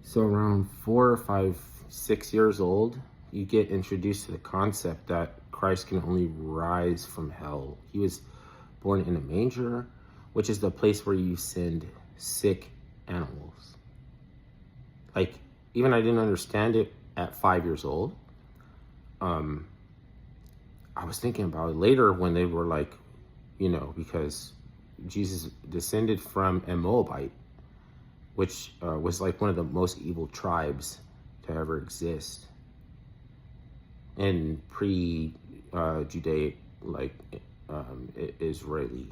So around 4 or 5, 6 years old, you get introduced to the concept that Christ can only rise from hell. He was born in a manger, which is the place where you send sick animals. Like, even I didn't understand it at 5 years old. I was thinking about it later when they were like, because Jesus descended from a Moabite, which was like one of the most evil tribes to ever exist in pre-Judaic, Israeli,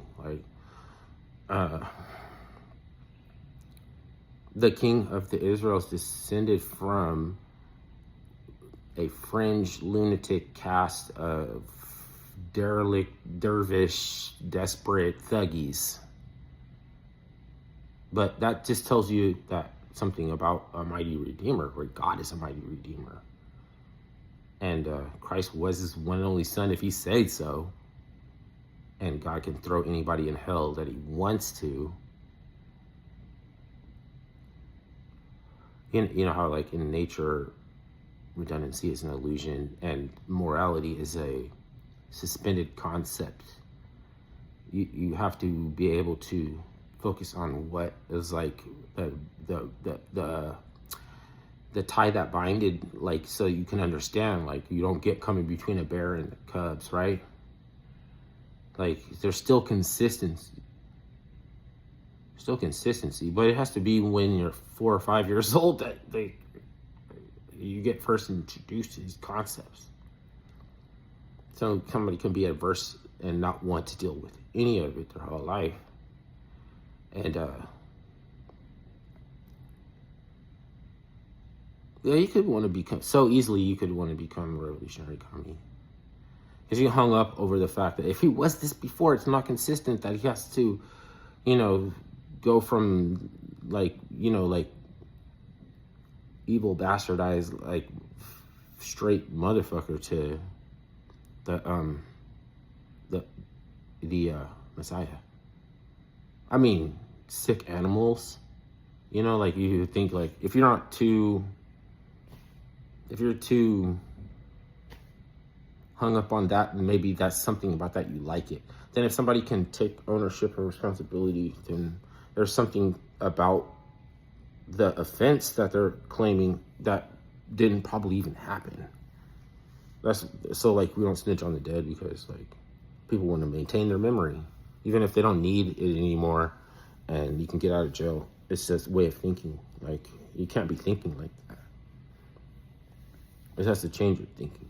the king of the Israels descended from a fringe lunatic caste of derelict, dervish, desperate thuggies. But that just tells you that something about a mighty redeemer, where God is a mighty redeemer. And Christ was his one and only son if he said so. And God can throw anybody in hell that he wants to. You know how like in nature, redundancy is an illusion and morality is a suspended concept. You have to be able to focus on what is like the tie that binded, like, so you can understand, like, you don't get coming between a bear and the cubs, right? Like, there's still consistency, but it has to be when you're 4 or 5 years old that you get first introduced to these concepts. So somebody can be adverse and not want to deal with any of it their whole life. And yeah, you could want to become, so easily you could want to become a revolutionary commie. Because you hung up over the fact that if he was this before, it's not consistent, that he has to, go from like evil bastardized, like straight motherfucker to the Messiah. I mean, sick animals, like you think, like, if you're too hung up on that, maybe that's something about that you like it. Then if somebody can take ownership and responsibility, then there's something about the offense that they're claiming that didn't probably even happen. That's so, like, we don't snitch on the dead because, like, people want to maintain their memory, even if they don't need it anymore, and you can get out of jail. It's just a way of thinking. Like, you can't be thinking like that. It has to change your thinking.